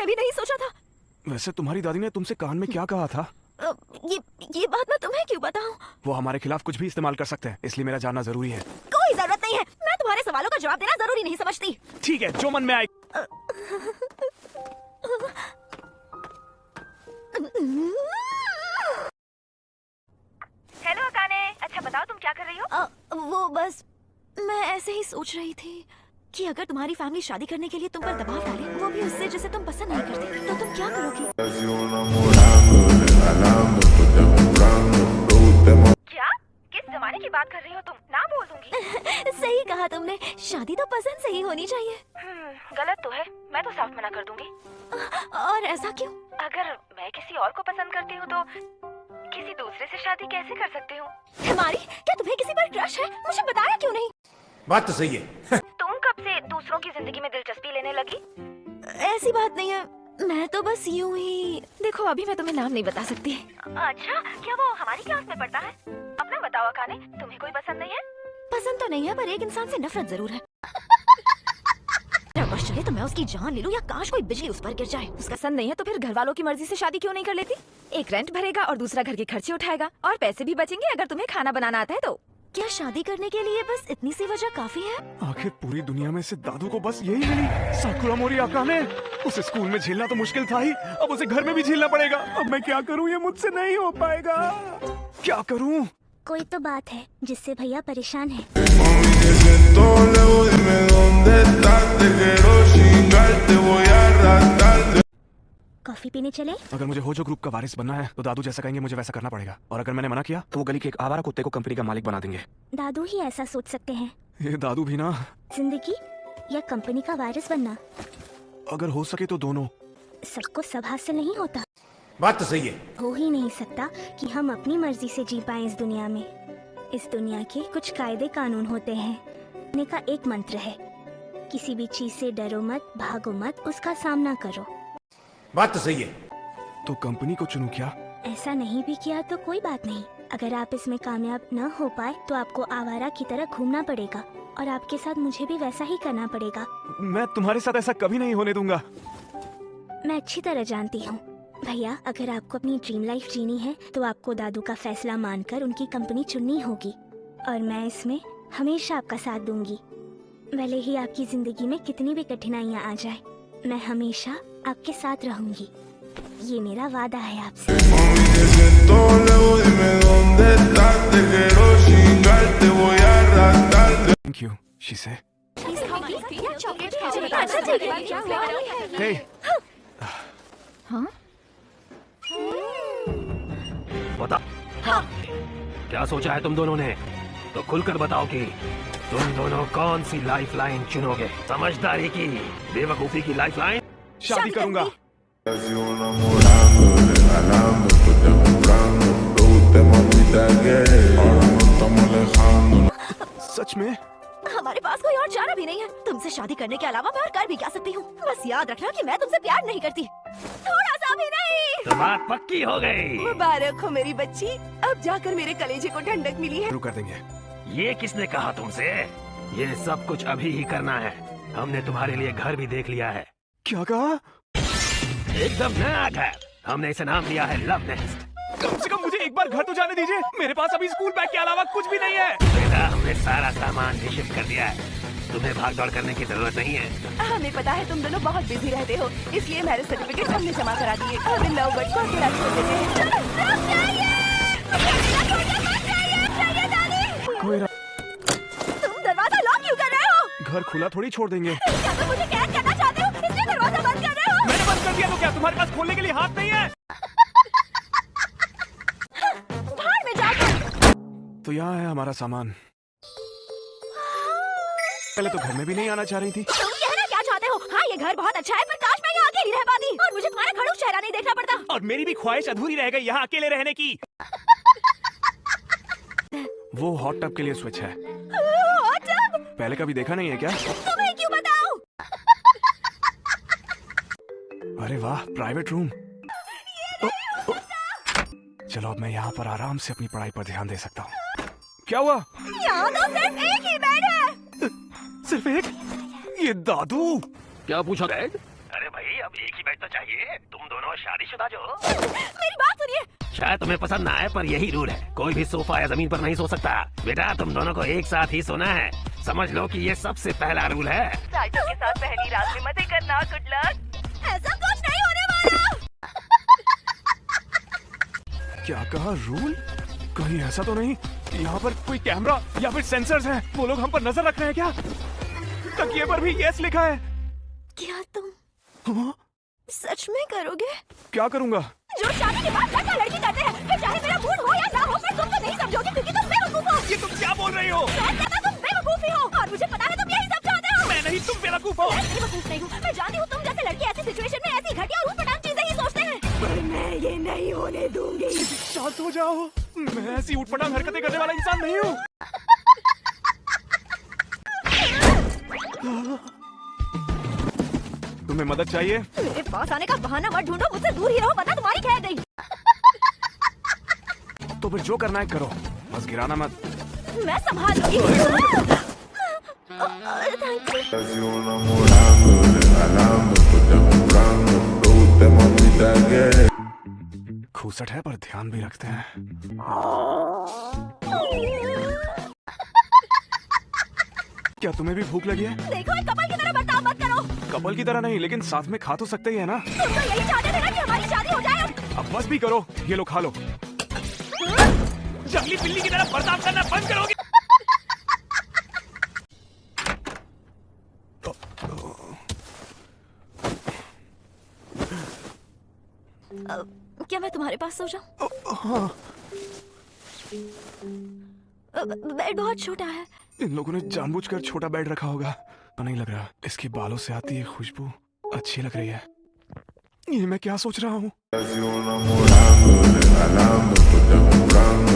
में भी नहीं सोचा था। वैसे तुम्हारी दादी ने तुमसे कान में क्या कहा था? ये बात मैं तुम्हें क्यों बताऊं? वो हमारे खिलाफ कुछ भी इस्तेमाल कर सकते हैं, इसलिए मेरा जानना जरूरी है। कोई जरूरत नहीं है, मैं तुम्हारे सवालों का जवाब देना जरूरी नहीं समझती। ठीक है, जो मन में आए। हेलो अकाने, अच्छा बताओ तुम क्या कर रही हो? वो बस मैं ऐसे ही सोच रही थी कि अगर तुम्हारी फैमिली शादी करने के लिए तुम पर दबाव डाले, वो भी उससे जिसे तुम पसंद नहीं करती, तो तुम क्या करोगी? क्या? किस जमाने की बात कर रही हो तुम? ना बोल दूंगी। सही कहा तुमने, शादी तो पसंद से ही होनी चाहिए। गलत तो है, मैं तो साफ मना कर दूंगी। और ऐसा क्यों? अगर मैं किसी और को पसंद करती हूँ तो किसी दूसरे से शादी कैसे कर सकती हूँ? हमारी, क्या तुम्हें किसी पर क्रश है? मुझे बताया क्यों नहीं? बात तो सही है। तुम कब से दूसरों की जिंदगी में दिलचस्पी लेने लगी? ऐसी बात नहीं है, मैं तो बस यूं ही। देखो अभी मैं तुम्हें नाम नहीं बता सकती। अच्छा, क्या वो हमारी क्लास में पढ़ता है? अपना बताओ अकाने, तुम्हें कोई पसंद नहीं है? पसंद तो नहीं है, पर एक इंसान से नफरत जरूर है। बस चले तो मैं उसकी जान ले लूं, या काश कोई बिजली उस पर गिर जाए। उसका पसंद नहीं है तो फिर घर वालों की मर्जी से शादी क्यों नहीं कर लेती? एक रेंट भरेगा और दूसरा घर के खर्चे उठाएगा, और पैसे भी बचेंगे अगर तुम्हें खाना बनाना आता है तो। क्या शादी करने के लिए बस इतनी सी वजह काफी है? आखिर पूरी दुनिया में से दादू को बस यही मिली, साकुरा मोरी अकाने। उसे स्कूल में झेलना तो मुश्किल था ही, अब उसे घर में भी झेलना पड़ेगा। अब मैं क्या करूं, ये मुझसे नहीं हो पाएगा। क्या करूं? कोई तो बात है जिससे भैया परेशान है। कॉफी पीने चले? अगर मुझे होजो ग्रुप का वारिस बनना है तो दादू जैसा कहेंगे मुझे वैसा करना पड़ेगा, और अगर मैंने मना किया तो वो गली के एक आवारा कुत्ते को कंपनी का मालिक बना देंगे। दादू ही ऐसा सोच सकते हैं। ये दादू भी ना। जिंदगी या कंपनी का वारिस बनना, अगर हो सके तो दोनों। सबको सब हासिल नहीं होता। बात तो सही है। हो ही नहीं सकता कि हम अपनी मर्जी से जी पाए इस दुनिया में। इस दुनिया के कुछ कायदे कानून होते हैं। जीने का एक मंत्र है, किसी भी चीज से डरो मत, भागो मत, उसका सामना करो। बात तो सही है। तो कंपनी को चुनूं क्या? ऐसा नहीं भी किया तो कोई बात नहीं। अगर आप इसमें कामयाब न हो पाए तो आपको आवारा की तरह घूमना पड़ेगा, और आपके साथ मुझे भी वैसा ही करना पड़ेगा। मैं तुम्हारे साथ ऐसा कभी नहीं होने दूंगा। मैं अच्छी तरह जानती हूँ भैया, अगर आपको अपनी ड्रीम लाइफ जीनी है तो आपको दादू का फैसला मानकर उनकी कंपनी चुननी होगी, और मैं इसमें हमेशा आपका साथ दूंगी। भले ही आपकी जिंदगी में कितनी भी कठिनाइयाँ आ जाए, मैं हमेशा आपके साथ रहूंगी। ये मेरा वादा है आपसे। Thank you, she said. Hey. हाँ? बता। हाँ। क्या सोचा है तुम दोनों ने? तो खुलकर बताओ कि तुम दोनों कौन सी लाइफ लाइन चुनोगे? समझदारी की, बेवकूफी की लाइफ लाइन? शादी करूंगा। सच में? हमारे पास कोई और चारा भी नहीं है। तुमसे शादी करने के अलावा मैं और कर भी क्या सकती हूँ? बस याद रखना कि मैं तुमसे प्यार नहीं करती, थोड़ा सा भी नहीं। तो बात पक्की हो गई। मुबारक हो मेरी बच्ची, अब जाकर मेरे कलेजे को ठंडक मिली है। शुरू कर देंगे। ये किसने कहा तुमसे? ये सब कुछ अभी ही करना है। हमने तुम्हारे लिए घर भी देख लिया है। क्या कहा? एकदम नया घर। हमने इसे नाम दिया है लव नेस्ट। कम से कम मुझे एक बार घर तो जाने दीजिए। मेरे पास अभी स्कूल बैग के अलावा कुछ भी नहीं है। बेटा, हमने सारा सामान भी शिफ्ट कर दिया है। तुम्हें भाग दौड़ करने की जरूरत नहीं है। हमें पता है तुम दोनों बहुत बिजी रहते हो, इसलिए मैरिज सर्टिफिकेट हमने जमा करा दिए। अब इन लवबर्ड्स को अकेला छोड़ देते हैं। कोई तुम दरवाजा लॉक क्यों कर रहे हो? घर खुला थोड़ी छोड़ देंगे। क्या तुम मुझे कैद करना चाहते हो, इसलिए दरवाजा बंद कर रहे हो? मैंने बंद कर दिया तो क्या तुम्हारे पास खोलने के लिए हाथ नहीं है? बाहर में जाकर। तो यहाँ है हमारा सामान। पहले तो घर में भी नहीं आना चाह रही थी। तुम कहना क्या चाहते हो? हाँ, ये घर बहुत अच्छा है, पर काश मैं यहाँ अकेली रह पाती और मुझे तुम्हारा खड़ूस चेहरा नहीं देखना पड़ता। और मेरी भी ख्वाहिश अधूरी रह गई यहाँ अकेले रहने की। वो हॉट टब के लिए स्विच है। Hot tub? पहले कभी देखा नहीं है क्या? तुम्हें क्यों बताऊं? अरे वाह, प्राइवेट रूम। चलो अब मैं यहाँ पर आराम से अपनी पढ़ाई पर ध्यान दे सकता हूँ। क्या हुआ? यहाँ तो सिर्फ एक ही बेड है। सिर्फ एक? ये दादू। क्या पूछा डैड? अरे भाई, अब एक ही बेड तो चाहिए। तुम दोनों शादीशुदा जो। मेरी बात सुनिए। शायद तुम्हें पसंद ना आए पर यही रूल है, कोई भी सोफा या जमीन पर नहीं सो सकता। बेटा तुम दोनों को एक साथ ही सोना है, समझ लो कि ये सबसे पहला रूल है। राजू के साथ पहली रात में मजे करना। Good luck. ऐसा कुछ नहीं होने वाला। क्या कहा रूल? कहीं ऐसा तो नहीं यहाँ पर कोई कैमरा या फिर सेंसर्स हैं? वो लोग हम पर नजर रख रहे हैं क्या? तकिए पर भी यस लिखा है। क्या तुम हाँ? सच में करोगे? क्या करूँगा? जो शादी के बाद लड़का लड़की करते हैं, फिर चाहे मेरा मूड हो या ना हो, फिर तुम तो नहीं समझोगे क्योंकि तुम बेवकूफ हो। ये तुम क्या बोल रही हो? मैं कहता तुम बेवकूफ ही हो और मुझे पता है तुम यही सब चाहते हो। मैं नहीं, तुम बेवकूफ हो। मैं बेवकूफ नहीं हूँ। मैं जानती हूँ तुम जैसे लड़के ऐसी सिचुएशन में ऐसी घटिया और ऊटपटांग चीजें ही सोचते हैं, पर मैं ये नहीं होने दूंगी। शांत हो जाओ, मैं ऐसी उठपटांग हरकतें करने वाला इंसान नहीं हूँ। तुम्हें मदद चाहिए? मेरे पास आने का बहाना मत ढूंढो, मुझसे दूर ही रहो, पता तुम्हारी खैर नहीं। तो फिर जो करना है करो, बस गिराना मत। मैं संभाल लूंगी। Casi una morando, regalando, pues te comprando, producto mamita que खूसट है पर ध्यान भी रखते हैं। क्या तुम्हें भी भूख लगी है? देखो एक कपल की तरह बर्ताव मत करो। कपल की तरह नहीं, लेकिन साथ में खा तो सकते ही है ना? तुम तो यही चाहते थे ना कि हमारी शादी हो जाए। अब बस भी करो, ये लो खा लो। जंगली बिल्ली की तरह बर्ताव करना बंद करोगे? क्या मैं तुम्हारे पास सो जाऊं? हाँ, बेड बहुत छोटा है। इन लोगों ने जानबूझकर छोटा बेड रखा होगा। तो नहीं लग रहा, इसके बालों से आती है खुशबू अच्छी लग रही है। ये मैं क्या सोच रहा हूँ? casi una morando, regalando, pues te comprando.